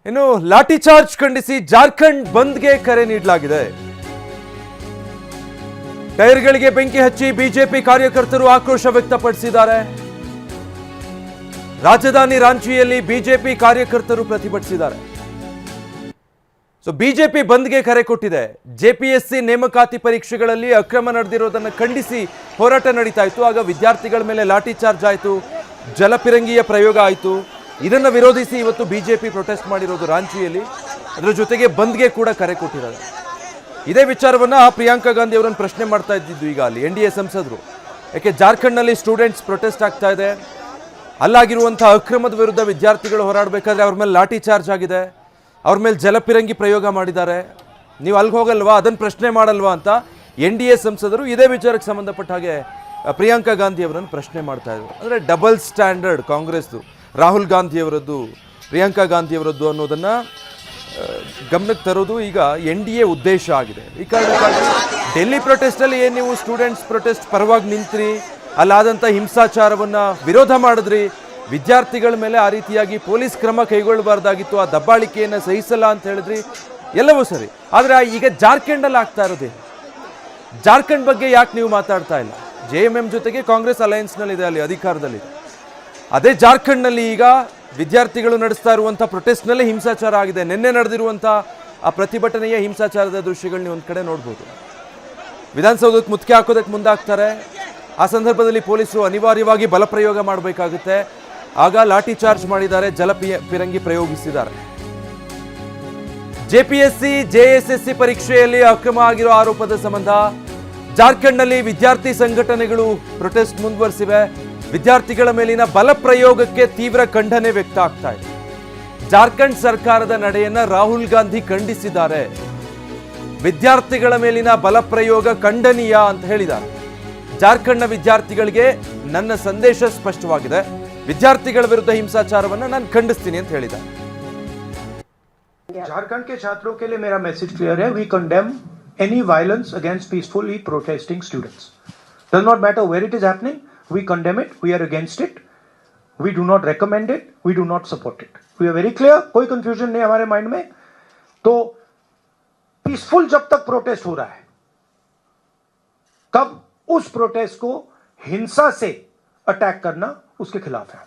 ಇನ್ನು ಲಾಠಿ ಚಾರ್ಜ್ ಖಂಡಿಸಿ ಜಾರ್ಖಂಡ್ ಬಂದ್ಗೆ ಕರೆ ನೀಡಲಾಗಿದೆ. ಟೈರ್ಗಳಿಗೆ ಬೆಂಕಿ ಹಚ್ಚಿ ಬಿಜೆಪಿ ಕಾರ್ಯಕರ್ತರು ಆಕ್ರೋಶ ವ್ಯಕ್ತಪಡಿಸಿದ್ದಾರೆ. ರಾಜಧಾನಿ ರಾಂಚಿಯಲ್ಲಿ ಬಿಜೆಪಿ ಕಾರ್ಯಕರ್ತರು ಪ್ರತಿಭಟಿಸಿದ್ದಾರೆ. ಬಿಜೆಪಿ ಬಂದ್ಗೆ ಕರೆ ಕೊಟ್ಟಿದೆ. ಜೆಪಿಎಸ್ಸಿ ನೇಮಕಾತಿ ಪರೀಕ್ಷೆಗಳಲ್ಲಿ ಅಕ್ರಮ ನಡೆದಿರೋದನ್ನು ಖಂಡಿಸಿ ಹೋರಾಟ ನಡೀತಾ ಇತ್ತು. ಆಗ ವಿದ್ಯಾರ್ಥಿಗಳ ಮೇಲೆ ಲಾಠಿ ಚಾರ್ಜ್ ಆಯಿತು, ಜಲಪಿರಂಗಿಯ ಪ್ರಯೋಗ ಆಯಿತು. ಇದನ್ನು ವಿರೋಧಿಸಿ ಇವತ್ತು ಬಿಜೆಪಿ ಪ್ರೊಟೆಸ್ಟ್ ಮಾಡಿರೋದು ರಾಂಚಿಯಲ್ಲಿ. ಅದರ ಜೊತೆಗೆ ಬಂದ್ಗೆ ಕೂಡ ಕರೆ ಕೊಟ್ಟಿದ್ದಾರೆ. ಇದೇ ವಿಚಾರವನ್ನ ಪ್ರಿಯಾಂಕಾ ಗಾಂಧಿ ಅವರನ್ನು ಪ್ರಶ್ನೆ ಮಾಡ್ತಾ ಇದ್ದಿದ್ದು ಈಗ ಅಲ್ಲಿ ಎನ್ಡಿಎ ಸಂಸದರು. ಯಾಕೆ ಜಾರ್ಖಂಡ್ನಲ್ಲಿ ಸ್ಟೂಡೆಂಟ್ಸ್ ಪ್ರೊಟೆಸ್ಟ್ ಆಗ್ತಾ ಇದೆ, ಅಲ್ಲಾಗಿರುವಂತಹ ಅಕ್ರಮದ ವಿರುದ್ಧ ವಿದ್ಯಾರ್ಥಿಗಳು ಹೋರಾಡಬೇಕಾದ್ರೆ ಅವ್ರ ಮೇಲೆ ಲಾಠಿ ಚಾರ್ಜ್ ಆಗಿದೆ, ಅವ್ರ ಮೇಲೆ ಜಲಪಿರಂಗಿ ಪ್ರಯೋಗ ಮಾಡಿದ್ದಾರೆ, ನೀವು ಅಲ್ಲಿಗೆ ಹೋಗಲ್ವಾ, ಅದನ್ನು ಪ್ರಶ್ನೆ ಮಾಡಲ್ವಾ ಅಂತ ಎನ್ಡಿಎ ಸಂಸದರು ಇದೇ ವಿಚಾರಕ್ಕೆ ಸಂಬಂಧಪಟ್ಟ ಹಾಗೆ ಪ್ರಿಯಾಂಕಾ ಗಾಂಧಿ ಅವರನ್ನು ಪ್ರಶ್ನೆ ಮಾಡ್ತಾ ಇದ್ರು. ಅಂದರೆ ಡಬಲ್ ಸ್ಟ್ಯಾಂಡರ್ಡ್ ಕಾಂಗ್ರೆಸ್ದು, ರಾಹುಲ್ ಗಾಂಧಿ ಅವರದ್ದು, ಪ್ರಿಯಾಂಕಾ ಗಾಂಧಿ ಅವರದ್ದು ಅನ್ನೋದನ್ನು ಗಮನಕ್ಕೆ ತರೋದು ಈಗ ಎನ್ಡಿಎ ಉದ್ದೇಶ ಆಗಿದೆ. ಈ ಕಾರಣಕ್ಕಾಗಿ ಡೆಲ್ಲಿ ಪ್ರೊಟೆಸ್ಟಲ್ಲಿ ಏನು ನೀವು ಸ್ಟೂಡೆಂಟ್ಸ್ ಪ್ರೊಟೆಸ್ಟ್ ಪರವಾಗಿ ನಿಂತ್ರಿ, ಅಲ್ಲಾದಂಥ ಹಿಂಸಾಚಾರವನ್ನು ವಿರೋಧ ಮಾಡಿದ್ರಿ, ವಿದ್ಯಾರ್ಥಿಗಳ ಮೇಲೆ ಆ ರೀತಿಯಾಗಿ ಪೊಲೀಸ್ ಕ್ರಮ ಕೈಗೊಳ್ಳಬಾರ್ದಾಗಿತ್ತು, ಆ ದಬ್ಬಾಳಿಕೆಯನ್ನು ಸಹಿಸಲ್ಲ ಅಂತ ಹೇಳಿದ್ರಿ, ಎಲ್ಲವೂ ಸರಿ. ಆದರೆ ಈಗ ಜಾರ್ಖಂಡಲ್ಲಿ ಆಗ್ತಾ ಇರೋದೇ, ಜಾರ್ಖಂಡ್ ಬಗ್ಗೆ ಯಾಕೆ ನೀವು ಮಾತಾಡ್ತಾ ಇಲ್ಲ? JMM ಜೊತೆಗೆ ಕಾಂಗ್ರೆಸ್ ಅಲಯನ್ಸ್ನಲ್ಲಿದೆ, ಅಲ್ಲಿ ಅಧಿಕಾರದಲ್ಲಿದೆ. ಅದೇ ಜಾರ್ಖಂಡ್ನಲ್ಲಿ ಈಗ ವಿದ್ಯಾರ್ಥಿಗಳು ನಡೆಸ್ತಾ ಇರುವಂಥ ಪ್ರೊಟೆಸ್ಟ್ನಲ್ಲೇ ಹಿಂಸಾಚಾರ ಆಗಿದೆ. ನಿನ್ನೆ ನಡೆದಿರುವಂಥ ಆ ಪ್ರತಿಭಟನೆಯ ಹಿಂಸಾಚಾರದ ದೃಶ್ಯಗಳನ್ನ ಒಂದು ಕಡೆ ನೋಡ್ಬೋದು. ವಿಧಾನಸೌಧಕ್ಕೆ ಮುತ್ತಿಗೆ ಹಾಕೋದಕ್ಕೆ ಮುಂದಾಗ್ತಾರೆ. ಆ ಸಂದರ್ಭದಲ್ಲಿ ಪೊಲೀಸರು ಅನಿವಾರ್ಯವಾಗಿ ಬಲಪ್ರಯೋಗ ಮಾಡಬೇಕಾಗುತ್ತೆ. ಆಗ ಲಾಠಿ ಚಾರ್ಜ್ ಮಾಡಿದ್ದಾರೆ, ಜಲಪಿರಂಗಿ ಪ್ರಯೋಗಿಸಿದ್ದಾರೆ. ಜೆಪಿಎಸ್ಸಿ JSSC ಪರೀಕ್ಷೆಯಲ್ಲಿ ಅಕ್ರಮ ಆಗಿರೋ ಆರೋಪದ ಸಂಬಂಧ ಜಾರ್ಖಂಡ್ನಲ್ಲಿ ವಿದ್ಯಾರ್ಥಿ ಸಂಘಟನೆಗಳು ಪ್ರೊಟೆಸ್ಟ್ ಮುಂದುವರಿಸಿವೆ. ವಿದ್ಯಾರ್ಥಿಗಳ ಮೇಲಿನ ಬಲಪ್ರಯೋಗಕ್ಕೆ ತೀವ್ರ ಖಂಡನೆ ವ್ಯಕ್ತ ಆಗ್ತಾ ಇದೆ. ಜಾರ್ಖಂಡ್ ಸರ್ಕಾರದ ನಡೆಯನ್ನ ರಾಹುಲ್ ಗಾಂಧಿ ಖಂಡಿಸಿದ್ದಾರೆ. ವಿದ್ಯಾರ್ಥಿಗಳ ಮೇಲಿನ ಬಲಪ್ರಯೋಗ ಖಂಡನೀಯ ಅಂತ ಹೇಳಿದ್ದಾರೆ. ಜಾರ್ಖಂಡ್ನ ವಿದ್ಯಾರ್ಥಿಗಳಿಗೆ ನನ್ನ ಸಂದೇಶ ಸ್ಪಷ್ಟವಾಗಿದೆ, ವಿದ್ಯಾರ್ಥಿಗಳ ವಿರುದ್ಧ ಹಿಂಸಾಚಾರವನ್ನು ನಾನು ಖಂಡಿಸ್ತೀನಿ ಅಂತ ಹೇಳಿದ್ದಾರೆ. झारखंड के छात्रों के लिए मेरा मैसेज क्लियर है. We condemn any violence against peacefully protesting students. Does not matter where it is happening. We condemn it. We are against it. We do not recommend it. We do not support it. We are very clear. कोई confusion नहीं हमारे mind में. तो peaceful जब तक protest हो रहा है, तब उस प्रोटेस्ट को हिंसा से अटैक करना उसके खिलाफ है.